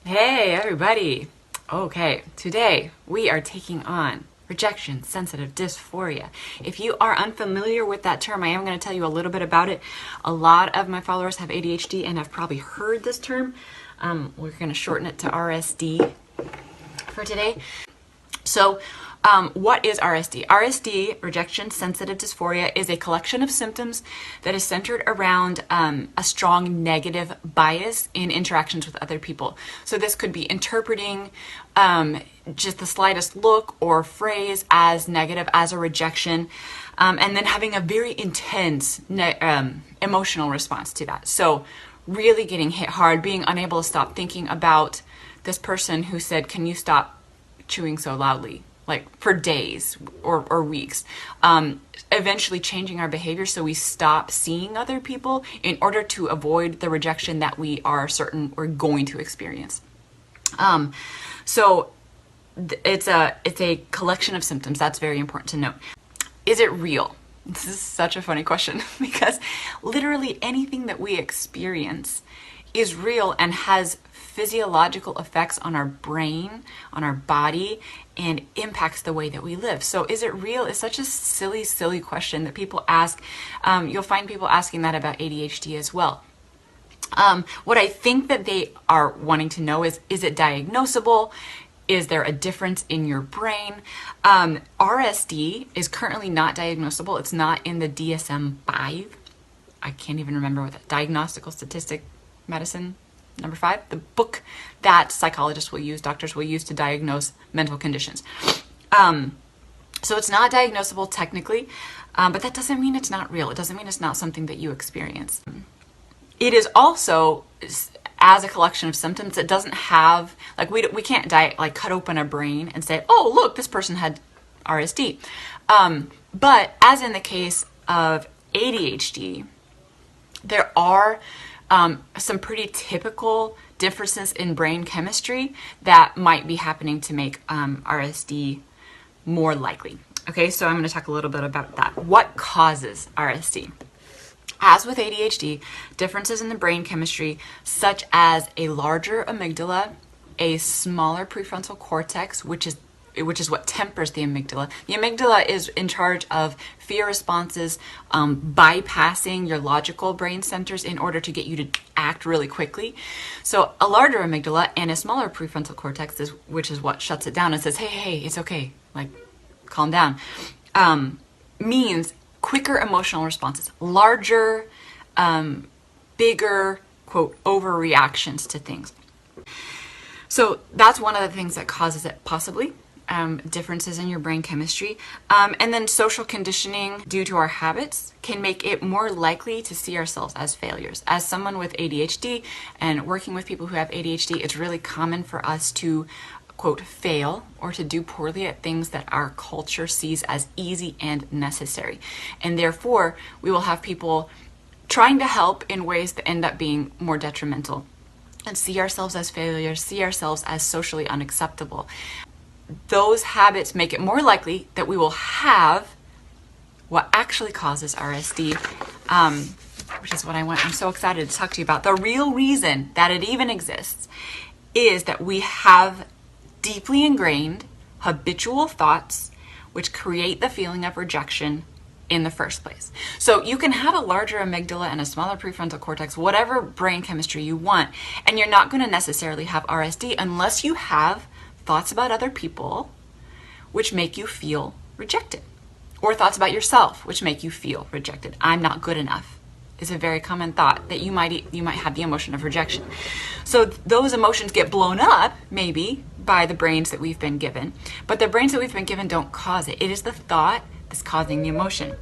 Hey everybody! Okay, today we are taking on rejection sensitive dysphoria. If you are unfamiliar with that term, I am going to tell you a little bit about it. A lot of my followers have ADHD and have probably heard this term. We're going to shorten it to RSD for today. So, what is RSD? RSD, rejection sensitive dysphoria, is a collection of symptoms that is centered around a strong negative bias in interactions with other people. So, this could be interpreting just the slightest look or phrase as negative, as a rejection, and then having a very intense emotional response to that. So, really getting hit hard, being unable to stop thinking about this person who said, "Can you stop chewing so loudly?" like for days or weeks, eventually changing our behavior so we stop seeing other people in order to avoid the rejection that we are certain we're going to experience. So it's a collection of symptoms. That's very important to note. Is it real? This is such a funny question because literally anything that we experience is real and has physiological effects on our brain, on our body, and impacts the way that we live. So is it real? It's such a silly question that people ask. You'll find people asking that about ADHD as well. What I think that they are wanting to know is it diagnosable? Is there a difference in your brain? RSD is currently not diagnosable. It's not in the DSM-5. I can't even remember what that, Diagnostical Statistic Medicine, number 5, the book that psychologists will use, doctors will use to diagnose mental conditions. So it's not diagnosable technically, but that doesn't mean it's not real. It doesn't mean it's not something that you experience. It is also, as a collection of symptoms, it doesn't have, like we can't cut open a brain and say, oh, look, this person had RSD. But as in the case of ADHD, there are some pretty typical differences in brain chemistry that might be happening to make RSD more likely. Okay, so I'm going to talk a little bit about that. What causes RSD? As with ADHD, differences in the brain chemistry, such as a larger amygdala, a smaller prefrontal cortex, which is what tempers the amygdala. The amygdala is in charge of fear responses, bypassing your logical brain centers in order to get you to act really quickly. So a larger amygdala and a smaller prefrontal cortex, which is what shuts it down and says, hey, it's okay, like calm down, means quicker emotional responses, larger, bigger, quote, overreactions to things. So that's one of the things that causes it, possibly. Differences in your brain chemistry. And then social conditioning due to our habits can make it more likely to see ourselves as failures. As someone with ADHD and working with people who have ADHD, it's really common for us to, quote, fail or to do poorly at things that our culture sees as easy and necessary. And therefore, we will have people trying to help in ways that end up being more detrimental and see ourselves as failures, see ourselves as socially unacceptable. Those habits make it more likely that we will have what actually causes RSD, which is what I'm so excited to talk to you about. The real reason that it even exists is that we have deeply ingrained habitual thoughts which create the feeling of rejection in the first place. So you can have a larger amygdala and a smaller prefrontal cortex, whatever brain chemistry you want, and you're not going to necessarily have RSD unless you have thoughts about other people which make you feel rejected, or thoughts about yourself which make you feel rejected. I'm not good enough is a very common thought that you might have the emotion of rejection. So those emotions get blown up maybe by the brains that we've been given, but the brains that we've been given don't cause it. It is the thought that's causing the emotion.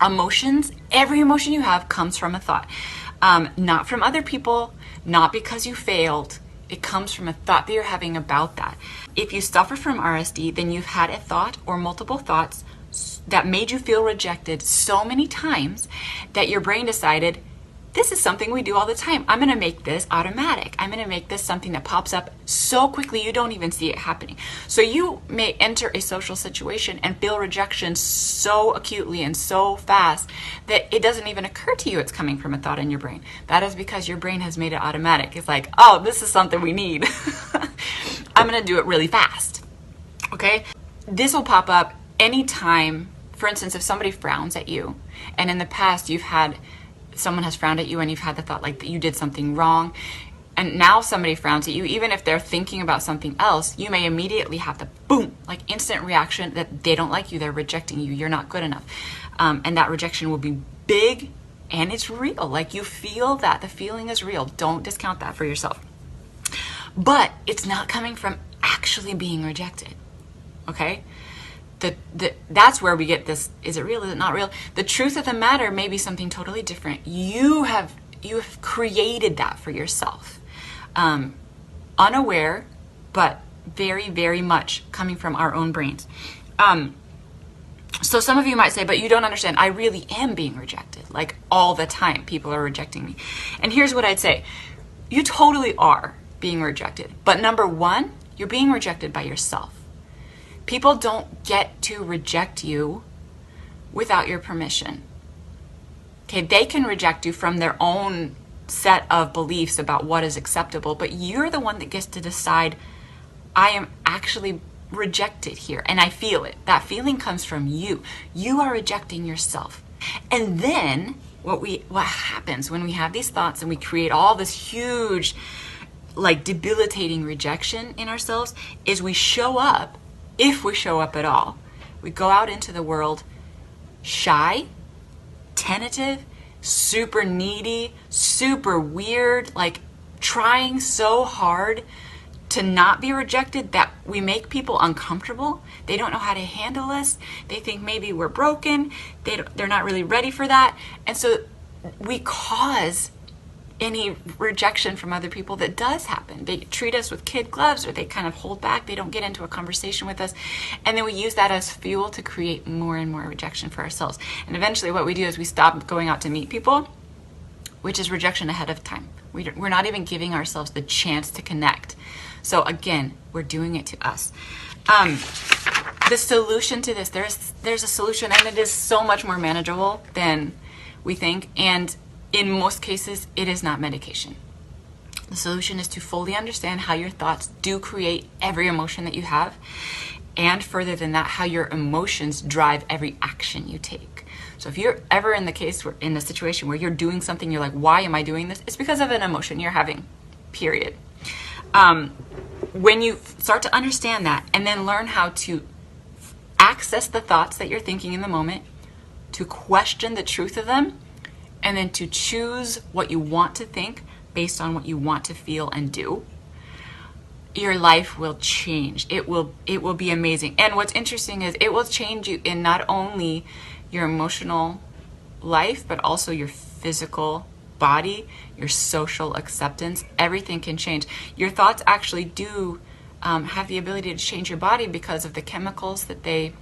Emotions, every emotion you have comes from a thought, not from other people, not because you failed. It comes from a thought that you're having about that. If you suffer from RSD, then you've had a thought or multiple thoughts that made you feel rejected so many times that your brain decided this is something we do all the time. I'm going to make this automatic. I'm going to make this something that pops up so quickly you don't even see it happening. So you may enter a social situation and feel rejection so acutely and so fast that it doesn't even occur to you it's coming from a thought in your brain. That is because your brain has made it automatic. It's like, oh, this is something we need. I'm going to do it really fast. Okay? This will pop up anytime. For instance, if somebody frowns at you, and in the past someone has frowned at you and you've had the thought like that you did something wrong, and now somebody frowns at you, even if they're thinking about something else, you may immediately have the boom, like instant reaction that they don't like you, they're rejecting you, you're not good enough. And that rejection will be big, and it's real. Like, you feel that. The feeling is real. Don't discount that for yourself. But it's not coming from actually being rejected. Okay? That's where we get this, is it real, is it not real? The truth of the matter may be something totally different. You have created that for yourself. Unaware, but very, very much coming from our own brains. So some of you might say, but you don't understand, I really am being rejected. Like, all the time, people are rejecting me. And here's what I'd say. You totally are being rejected. But number one, you're being rejected by yourself. People don't get to reject you without your permission. Okay, they can reject you from their own set of beliefs about what is acceptable, but you're the one that gets to decide, I am actually rejected here, and I feel it. That feeling comes from you. You are rejecting yourself. And then what happens when we have these thoughts and we create all this huge, like, debilitating rejection in ourselves is we show up. If we show up at all, we go out into the world shy, tentative, super needy, super weird, like trying so hard to not be rejected that we make people uncomfortable. They don't know how to handle us. They think maybe we're broken. They're not really ready for that. And so we cause any rejection from other people that does happen. They treat us with kid gloves, or they kind of hold back. They don't get into a conversation with us. And then we use that as fuel to create more and more rejection for ourselves. And eventually what we do is we stop going out to meet people, which is rejection ahead of time. We're not even giving ourselves the chance to connect. So again, we're doing it to us. The solution to this, there's a solution, and it is so much more manageable than we think. And in most cases, it is not medication. The solution is to fully understand how your thoughts do create every emotion that you have, and further than that, how your emotions drive every action you take. So if you're ever in the situation where you're doing something, you're like, why am I doing this? It's because of an emotion you're having, period. When you start to understand that and then learn how to access the thoughts that you're thinking in the moment, to question the truth of them, and then to choose what you want to think based on what you want to feel and do, your life will change. It will be amazing. And what's interesting is it will change you in not only your emotional life, but also your physical body, your social acceptance. Everything can change. Your thoughts actually do have the ability to change your body because of the chemicals that they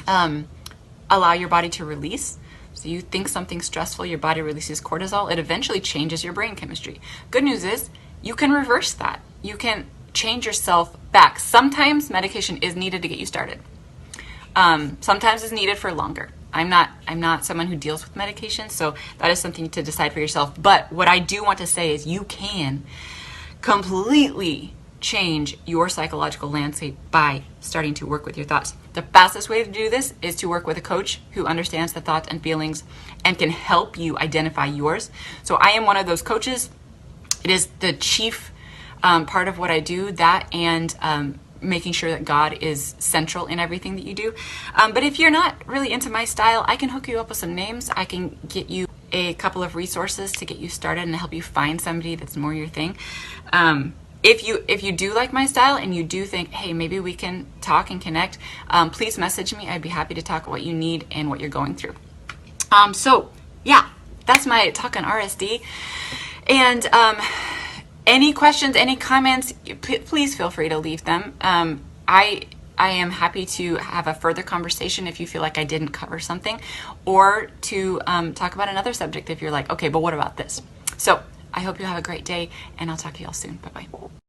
allow your body to release. So you think something stressful, your body releases cortisol. It eventually changes your brain chemistry. Good news is you can reverse that. You can change yourself back. Sometimes medication is needed to get you started. Sometimes it's needed for longer. I'm not someone who deals with medication, so that is something to decide for yourself. But what I do want to say is you can completely change your psychological landscape by starting to work with your thoughts. The fastest way to do this is to work with a coach who understands the thoughts and feelings and can help you identify yours. So I am one of those coaches. It is the chief part of what I do, that and making sure that God is central in everything that you do. But if you're not really into my style, I can hook you up with some names. I can get you a couple of resources to get you started and help you find somebody that's more your thing. If you do like my style and you do think, hey, maybe we can talk and connect, please message me. I'd be happy to talk what you need and what you're going through. So yeah, that's my talk on RSD. And any questions, any comments, please feel free to leave them. I I am happy to have a further conversation if you feel like I didn't cover something, or to talk about another subject if you're like, okay, but what about this? So I hope you have a great day, and I'll talk to you all soon. Bye-bye.